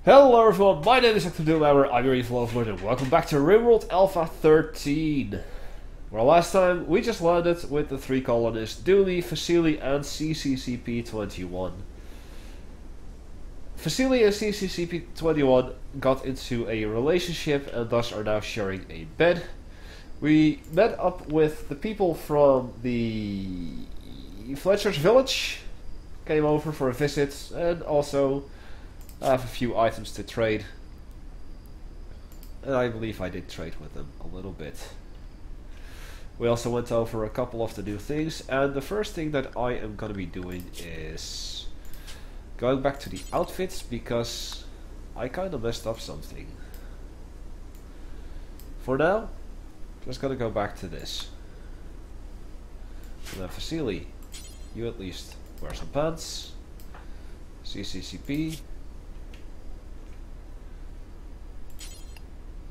Hello everyone, my name is Hecthor Doomhammer, I'm your evil overlord, and welcome back to Rimworld Alpha 13. Well, last time we just landed with the three colonists, Doomie, Vasily, and CCCP-21. Vasily and CCCP-21 got into a relationship and thus are now sharing a bed. We met up with the people from the Fletcher's village, came over for a visit, and also I have a few items to trade. And I believe I did trade with them a little bit. We also went over a couple of the new things, and the first thing that I am going to be doing is going back to the outfits, because I kind of messed up something. For now, just going to go back to this. And then Vasily, you at least wear some pants. CCCP,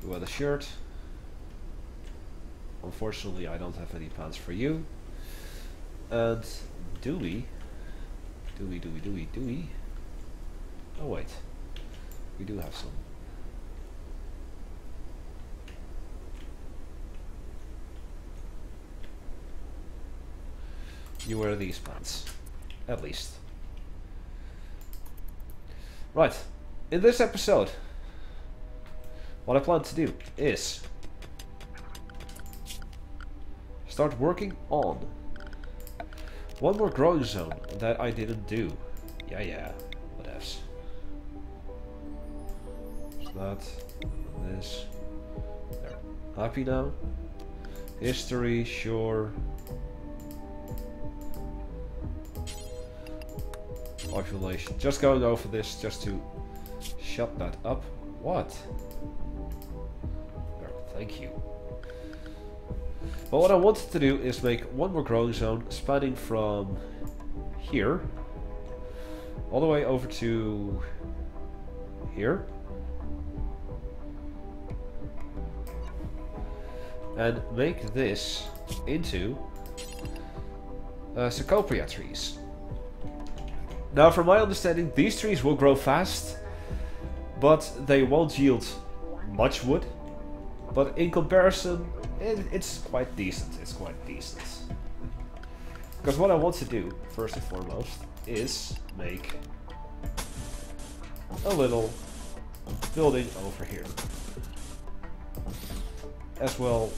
you wear the shirt. Unfortunately, I don't have any pants for you. And Dewey. Oh wait, we do have some. You wear these pants, at least. Right, in this episode, what I plan to do is start working on one more growing zone that I didn't do. Yeah, whatevs. So that, this, there. Happy now? History, sure. Population. Just going over this just to shut that up. What? There, thank you. But what I wanted to do is make one more growing zone spanning from here all the way over to here. And make this into Cecropia trees. Now, from my understanding, these trees will grow fast, but they won't yield much wood. But in comparison, it's quite decent. It's quite decent. Because what I want to do, first and foremost, is make a little building over here. As well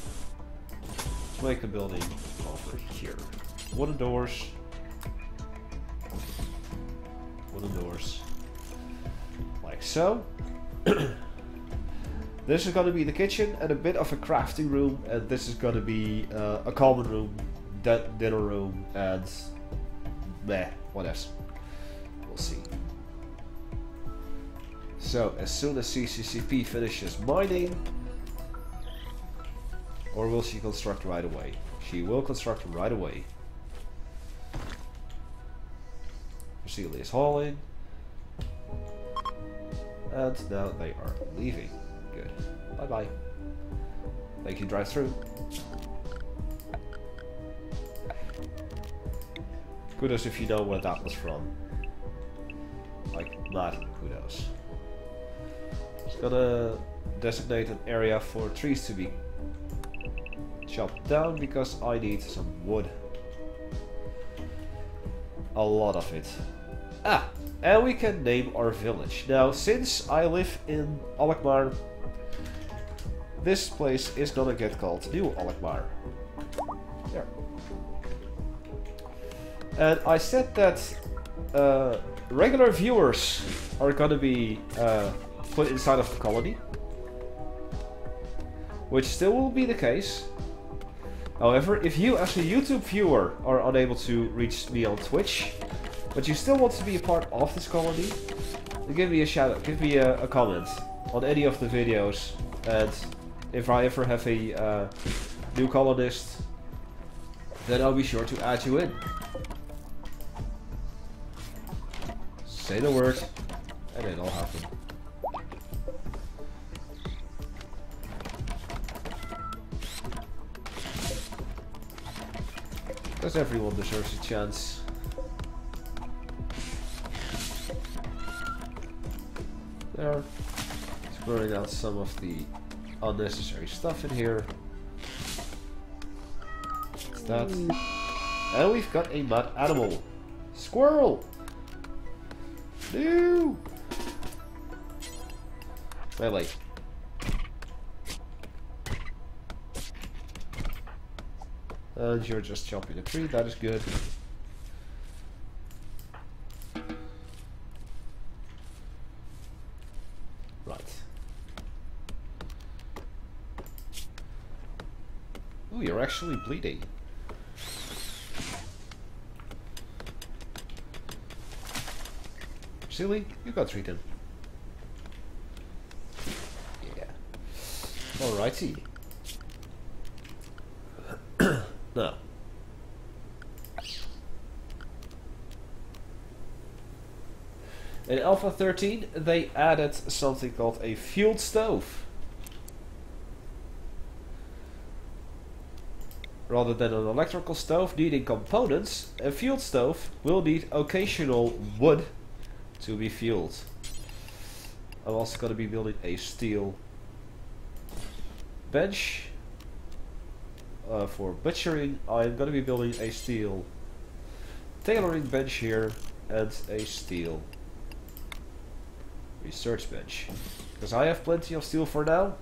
as make a building over here. Wooden doors. Wooden doors. Like so. This is going to be the kitchen and a bit of a crafting room, and this is going to be a common room, dinner room, and meh, what else? We'll see. So, as soon as CCCP finishes mining, or will she construct right away? She will construct right away. Vasily is hauling, and now they are leaving. Good. Bye-bye. Thank you, drive through. Kudos if you know where that was from. Like, not kudos. Just gonna designate an area for trees to be chopped down because I need some wood. A lot of it. Ah! And we can name our village. Now, since I live in Alkmaar, this place is gonna get called New Alkmaar. There. And I said that regular viewers are gonna be put inside of the colony, which still will be the case. However, if you as a YouTube viewer are unable to reach me on Twitch, but you still want to be a part of this colony, then give me a shout out, give me a comment on any of the videos, and if I ever have a new colonist, then I'll be sure to add you in. Say the word, and it'll happen. Because everyone deserves a chance. There. Squaring out some of the unnecessary stuff in here. What's that? And we've got a mad animal. Squirrel! No! Melee. And you're just chopping a tree, that is good. Right. Oh, you're actually bleeding. Silly, you got treated. Yeah. Alrighty. Now. In Alpha 13, they added something called a fueled stove. Rather than an electrical stove needing components, a fueled stove will need occasional wood to be fueled. I'm also going to be building a steel bench. For butchering, I'm going to be building a steel tailoring bench here and a steel research bench. Because I have plenty of steel for now.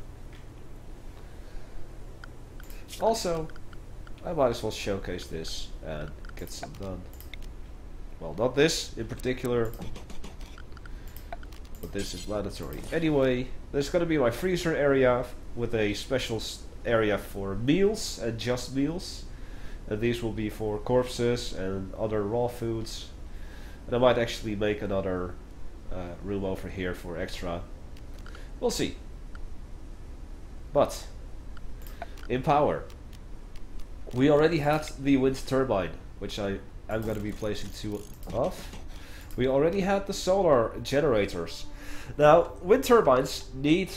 Also, I might as well showcase this and get some done. Well, not this in particular, but this is mandatory. Anyway, there's going to be my freezer area with a special area for meals and just meals. And these will be for corpses and other raw foods. And I might actually make another room over here for extra. We'll see. But in power, we already had the wind turbine, which I am going to be placing two of. We already had the solar generators. Now, wind turbines need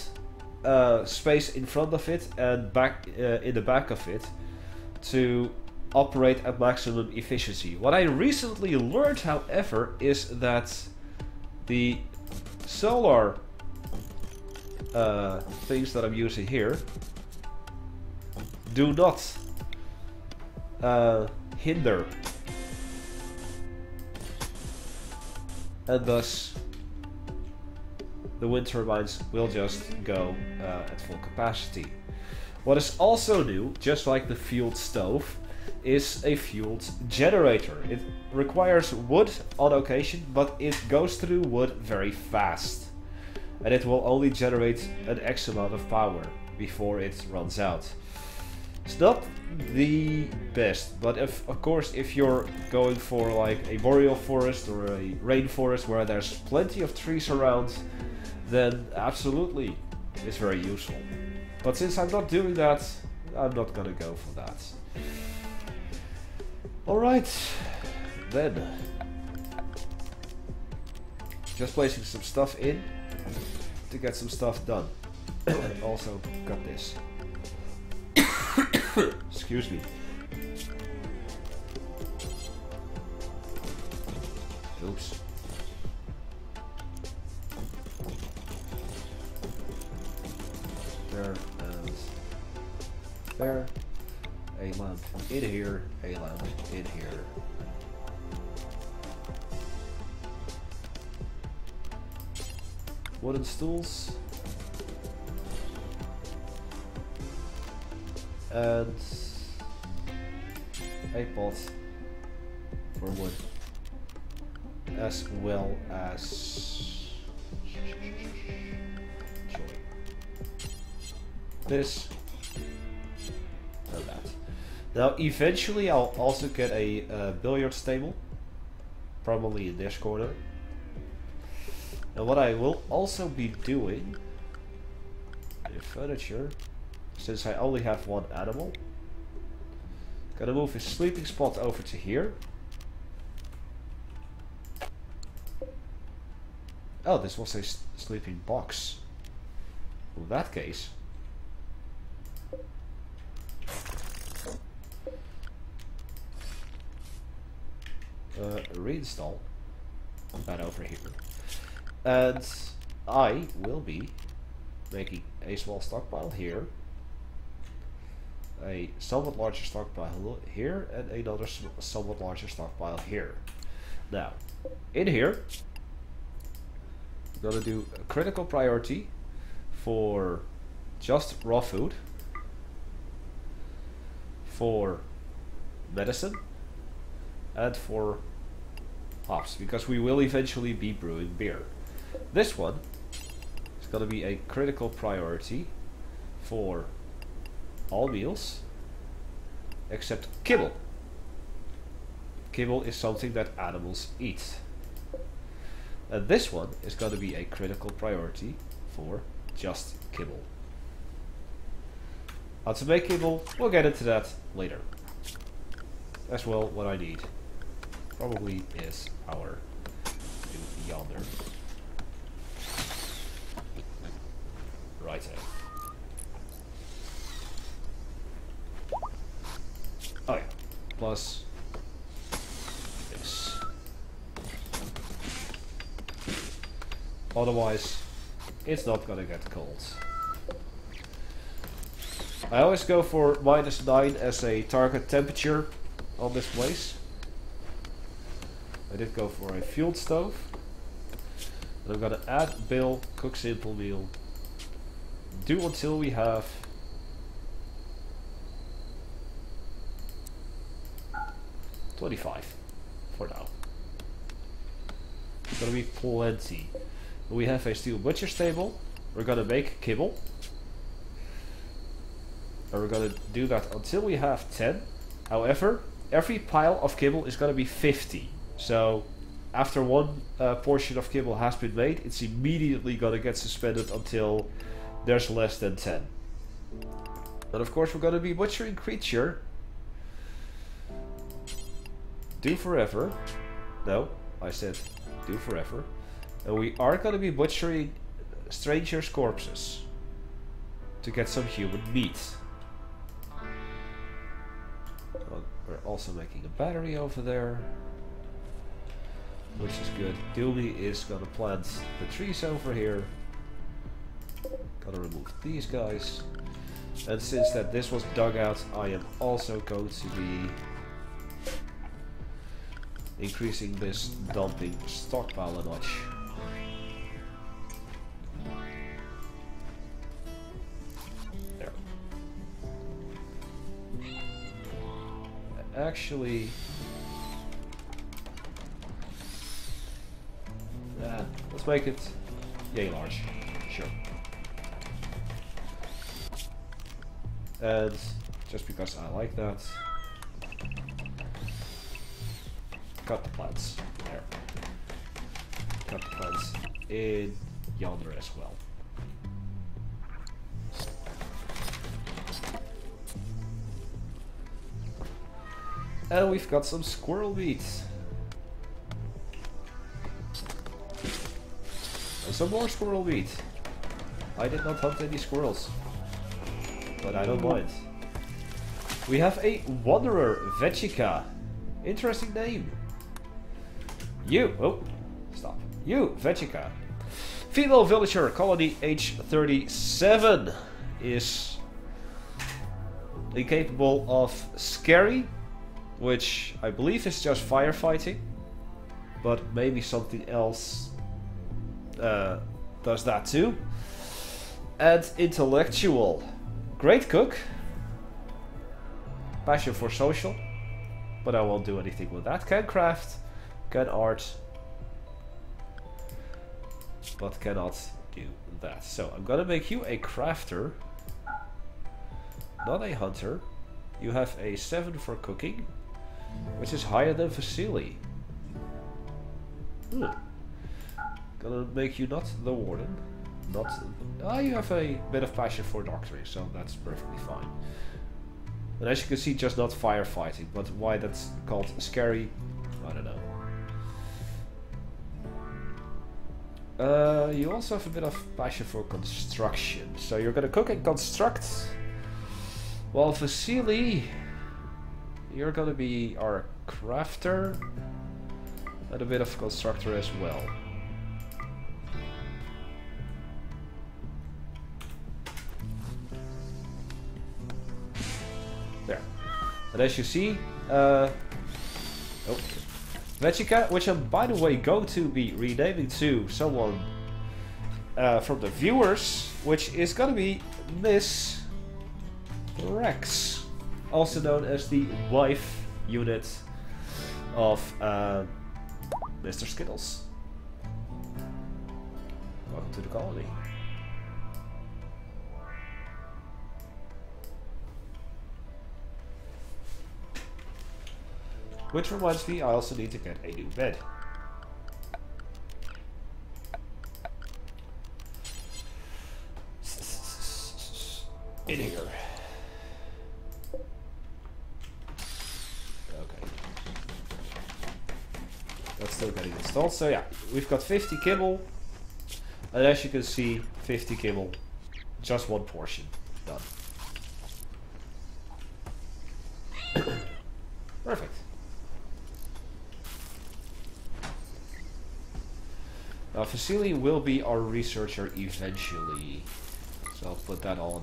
space in front of it and back in the back of it to operate at maximum efficiency. What I recently learned, however, is that the solar things that I'm using here do not hinder, and thus the wind turbines will just go at full capacity. What is also new, just like the fueled stove, is a fueled generator. It requires wood on occasion, but it goes through wood very fast. And it will only generate an X amount of power before it runs out. It's not the best, but of course if you're going for like a boreal forest or a rainforest where there's plenty of trees around, then absolutely it's very useful. But since I'm not doing that, I'm not gonna go for that. Alright, then. Just placing some stuff in to get some stuff done. Also got this. Excuse me. Oops. There and there. A lamp in here, a lamp in here. Wooden stools. And a pot for wood, as well as this and that. Now eventually I'll also get a billiards table, probably in this corner. And what I will also be doing in furniture, since I only have one animal, gonna move his sleeping spot over to here. Oh, this was a sleeping box. In that case, reinstall that over here. And I will be making a small stockpile here, a somewhat larger stockpile here, and another somewhat larger stockpile here. Now, in here, I'm gonna do a critical priority for just raw food, for medicine, and for hops, because we will eventually be brewing beer. This one is going to be a critical priority for all meals except kibble. Kibble is something that animals eat. And this one is going to be a critical priority for just kibble. How to make kibble, we'll get into that later. As well, what I need probably is our new yonder. Right there. Oh yeah, plus this. Otherwise, it's not gonna get cold. I always go for -9 as a target temperature on this place. I did go for a fueled stove. And I'm gonna add bill, cook simple meal. Do until we have 25 for now. It's gonna be plenty. We have a steel butcher stable. We're gonna make kibble. And we're gonna do that until we have 10. However, every pile of kibble is gonna be 50. So after one portion of kibble has been made, it's immediately gonna get suspended until there's less than 10. And of course we're gonna be butchering creature. Do forever. No, I said do forever. And we are gonna be butchering strangers' corpses to get some human meat. Well, we're also making a battery over there, which is good. Dooley is gonna plant the trees over here. Gotta remove these guys. And since that this was dug out, I am also going to be increasing this dumping stockpile a notch. There. Actually, let's make it yay large. Sure. And just because I like that, cut the plants there. Cut the plants in yonder as well. And we've got some squirrel meat. And some more squirrel meat. I did not hunt any squirrels, but I don't mind. We have a Wanderer Veggica. Interesting name. You, stop. You, Veggica. Female villager, colony age 37, is incapable of scary, which I believe is just firefighting, but maybe something else does that too. And intellectual. Great cook. Passion for social, but I won't do anything with that. Can craft, can art, but cannot do that. So I'm gonna make you a crafter, not a hunter. You have a 7 for cooking, which is higher than Vasily. Gonna make you not the warden, not... you have a bit of passion for doctoring, so that's perfectly fine. And as you can see, just not firefighting, but why that's called scary, I don't know. You also have a bit of passion for construction, so you're gonna cook and construct. While Vasily, you're gonna be our crafter and a bit of constructor as well. And as you see, Vegeta, which I'm by the way going to be renaming to someone from the viewers, which is gonna be Miss Thrax, also known as the wife unit of Mr. Skittles. Welcome to the colony. Which reminds me, I also need to get a new bed. In here. Okay. That's still getting installed. So yeah, we've got 50 kibble. And as you can see, 50 kibble. Just one portion. Done. Perfect. Now, Vasily will be our researcher eventually, so I'll put that on.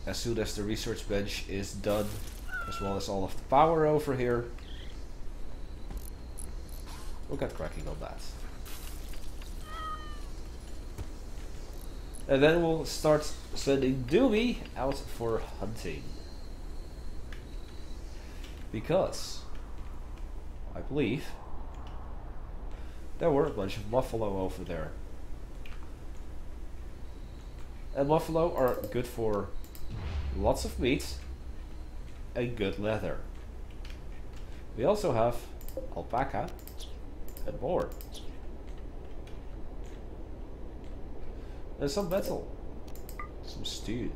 As soon as the research bench is done, as well as all of the power over here, we'll get cracking on that. And then we'll start sending Doomy out for hunting. Because I believe there were a bunch of buffalo over there. And buffalo are good for lots of meat and good leather. We also have alpaca and boar. And some metal. Some stew.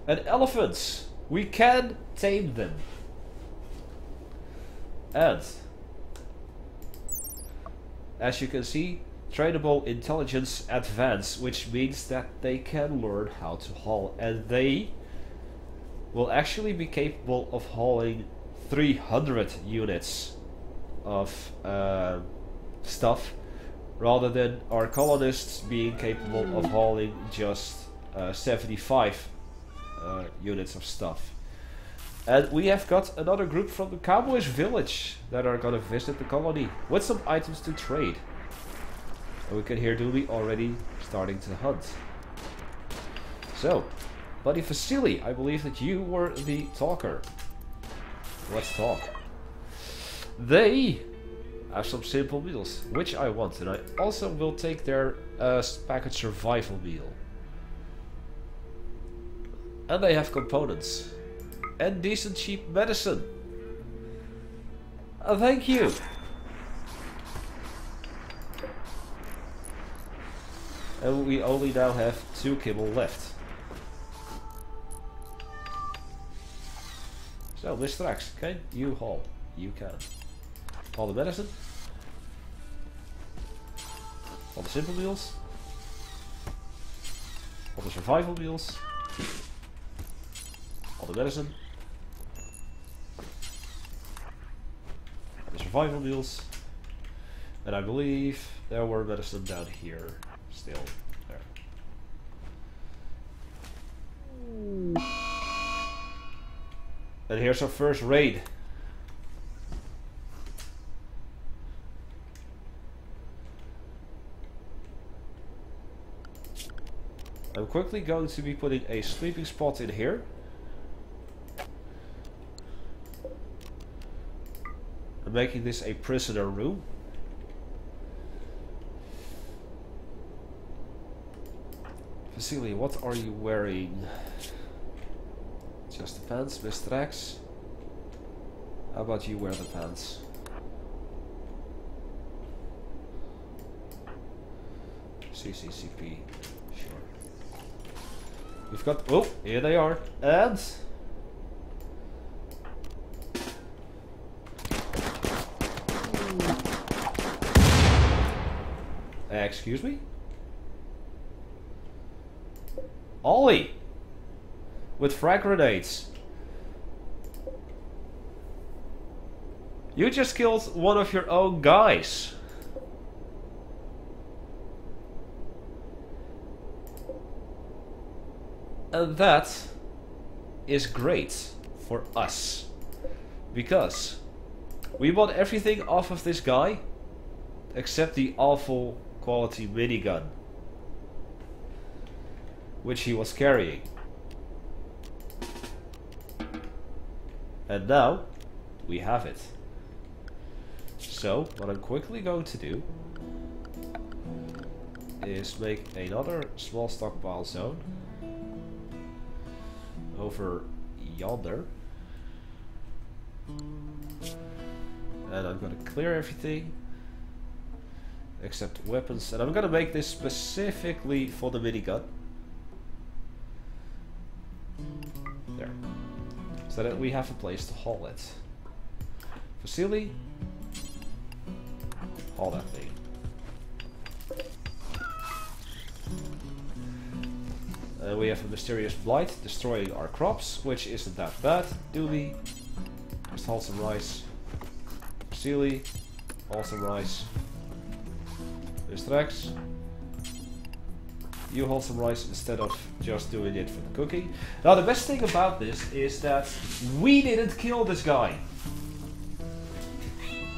And elephants! We can tame them. And as you can see, trainable intelligence advance, which means that they can learn how to haul, and they will actually be capable of hauling 300 units of stuff, rather than our colonists being capable of hauling just 75 units of stuff. And we have got another group from the Cowboys village that are gonna visit the colony with some items to trade. And we can hear Dooley already starting to hunt. So, buddy Vasily, I believe that you were the talker. Let's talk. They have some simple meals, which I want, and I also will take their package survival meal. And they have components. And decent cheap medicine. Thank you. And we only now have 2 kibble left. So, Mr. Thrax, can you haul? You can. All the medicine. All the simple meals. All the survival meals. All the medicine. The survival meals. And I believe there were medicine down here still. There. And here's our first raid. I'm quickly going to be putting a sleeping spot in here. I'm making this a prisoner room. Vasily, what are you wearing? Just the pants, Mr. Thrax. How about you wear the pants? CCCP, sure. We've got, oh, here they are, and excuse me? Ollie! With frag grenades. You just killed one of your own guys. And that is great for us. Because we want everything off of this guy except the awful quality minigun which he was carrying. And now we have it. So what I'm quickly going to do is make another small stockpile zone over yonder. And I'm going to clear everything except weapons, and I'm going to make this specifically for the minigun. There. So that we have a place to haul it. Vasily, haul that thing. We have a mysterious blight destroying our crops, which isn't that bad. Dooley, just haul some rice. Vasily, haul some rice. There's Thrax. You haul some rice instead of just doing it for the cooking. Now the best thing about this is that we didn't kill this guy.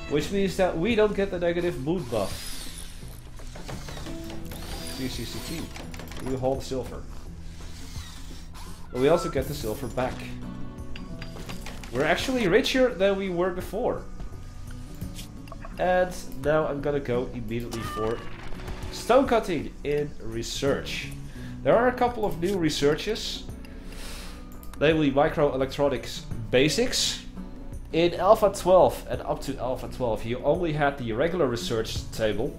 Which means that we don't get the negative mood buff. CCCT. We haul the silver. But we also get the silver back. We're actually richer than we were before. And now I'm gonna go immediately for stone cutting in research. There are a couple of new researches, namely microelectronics basics. In Alpha 12 and up to Alpha 12 you only had the regular research table,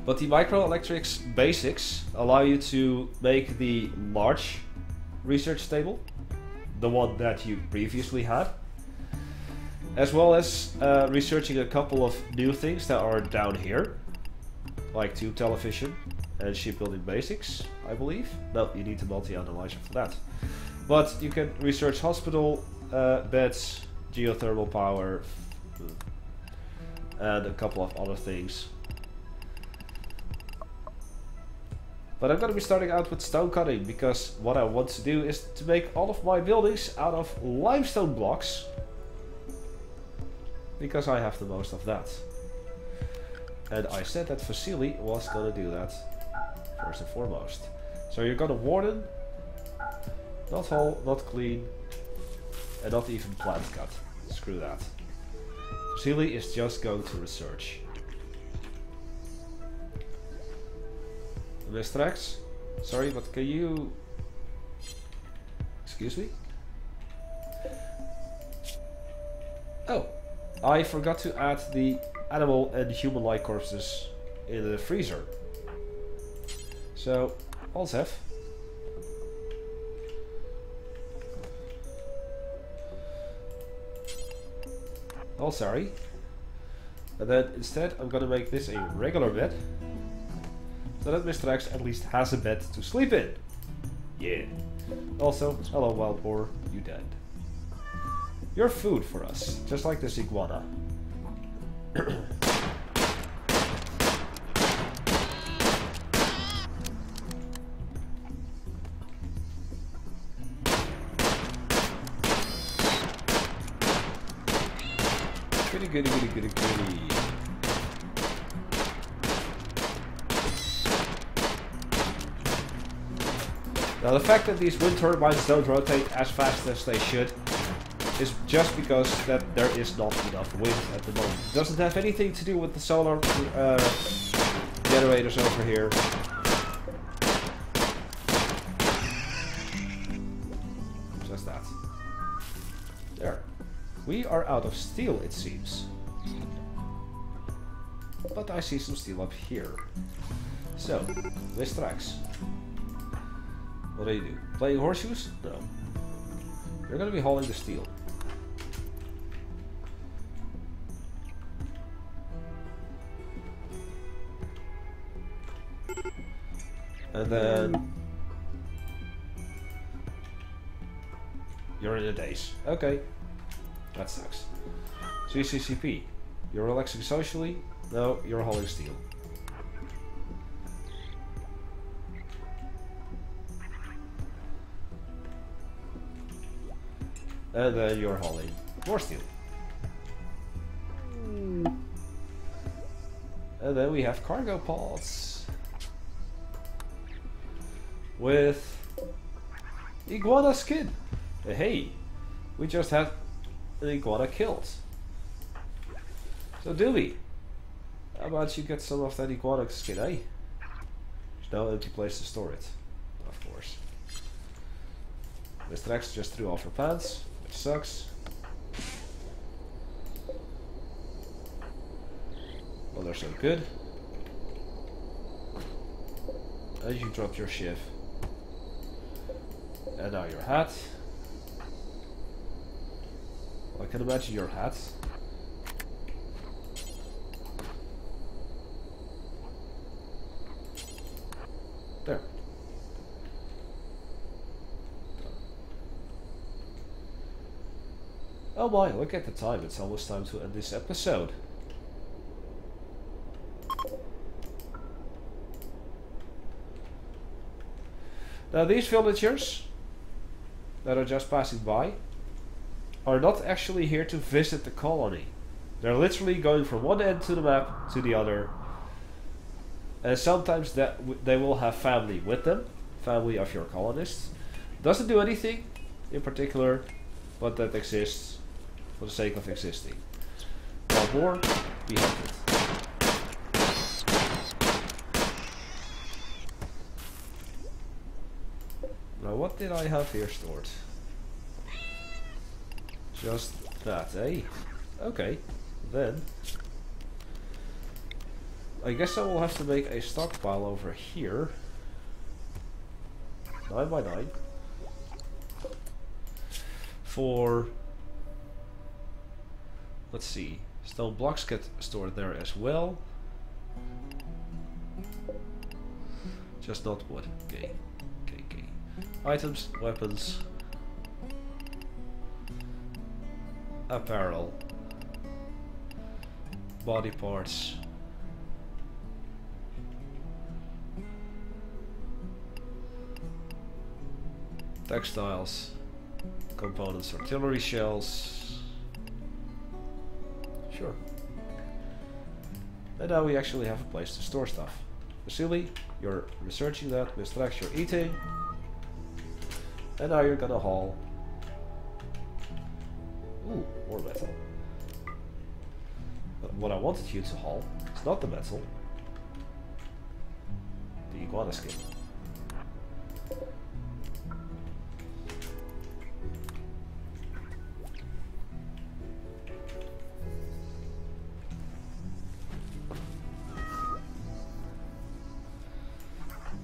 but the microelectronics basics allow you to make the large research table, the one that you previously had, as well as researching a couple of new things that are down here, like tube television and shipbuilding basics, I believe. No, you need a multi-analyzer for that. But you can research hospital beds, geothermal power, and a couple of other things. But I'm going to be starting out with stone cutting, because what I want to do is to make all of my buildings out of limestone blocks, because I have the most of that. And I said that Vasily was going to do that first and foremost. So you're going to warden, not haul, not clean, and not even plant cut. Screw that. Vasily is just going to research. Miss Thrax, sorry, but can you... Excuse me? Oh, I forgot to add the animal and human-like corpses in the freezer. So, Alt-F. Oh, sorry. And then instead I'm gonna make this a regular bed, so that Mr. X at least has a bed to sleep in. Yeah. Also, hello wild boar, you dead. You're food for us, just like this iguana. Goody goody goody goody goody. Now the fact that these wind turbines don't rotate as fast as they should is just because that there is not enough wind at the moment. It doesn't have anything to do with the solar generators over here. Just that. There. We are out of steel, it seems. But I see some steel up here. So, Miss Thrax. What do you do? Playing horseshoes? No. You're gonna be hauling the steel. And then... You're in a daze. Okay. That sucks. CCCP. You're relaxing socially? No, you're hauling steel. And then you're hauling more steel. And then we have cargo pods with iguana skin. Hey, we just had an iguana killed. So Doomy, how about you get some of that iguana skin, eh? There's no empty place to store it, of course. This Thrax just threw off her pants, which sucks. Well, they're so good. And you dropped your shiv. And now your hat. Well, I can imagine your hat. There. Oh my, look at the time. It's almost time to end this episode. Now these villagers that are just passing by are not actually here to visit the colony. They're literally going from one end to the map to the other. And sometimes they will have family with them. Family of your colonists. Doesn't do anything in particular, but that exists for the sake of existing. One more, we have it. Now what did I have here stored? Just that, eh? Okay, then I guess I will have to make a stockpile over here. 9 by 9 for, let's see, stone blocks get stored there as well. Just not wood. Okay. Items, weapons, apparel, body parts, textiles, components, artillery shells. Sure. And now we actually have a place to store stuff. Vasily, you're researching that. With Thrax, you're eating. And now you're gonna haul. Ooh, more metal. But what I wanted you to haul is not the metal. The iguana skin.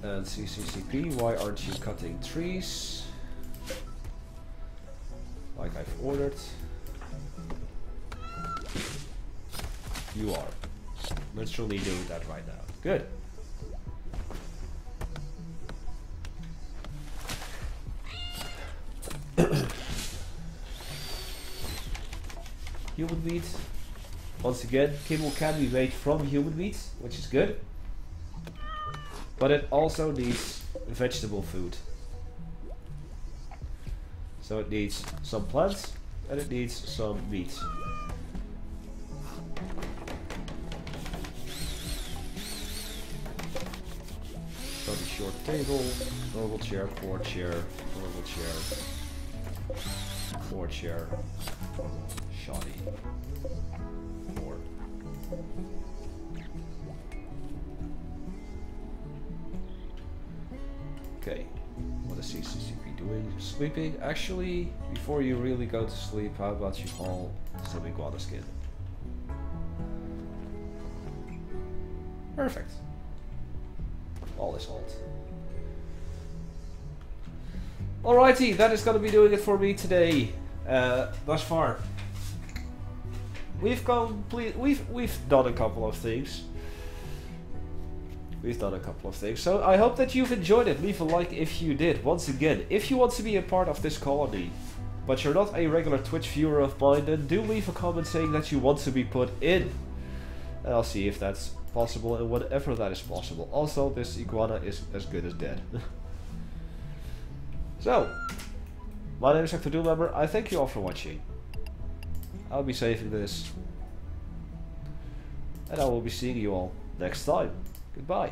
And CCCP, why aren't you cutting trees? Like I've ordered. You are. Literally doing that right now. Good. Human meat. Once again, kibble can be made from human meat, which is good. But it also needs vegetable food. So it needs some plants and it needs some meat. Study short table, normal chair, forward chair, normal chair, forward chair, shoddy, 4. Okay. What is CCCP doing? Sleeping? Actually, before you really go to sleep, how about you haul some iguana skin? Perfect. All is hauled. Alrighty, that is gonna be doing it for me today. Thus far, we've done a couple of things. So I hope that you've enjoyed it. Leave a like if you did. Once again, if you want to be a part of this colony, but you're not a regular Twitch viewer of mine, then do leave a comment saying that you want to be put in. And I'll see if that's possible and whenever that is possible. Also, this iguana is as good as dead. So, My name is Hecthor Doomhammer. I thank you all for watching. I'll be saving this. And I will be seeing you all next time. Goodbye.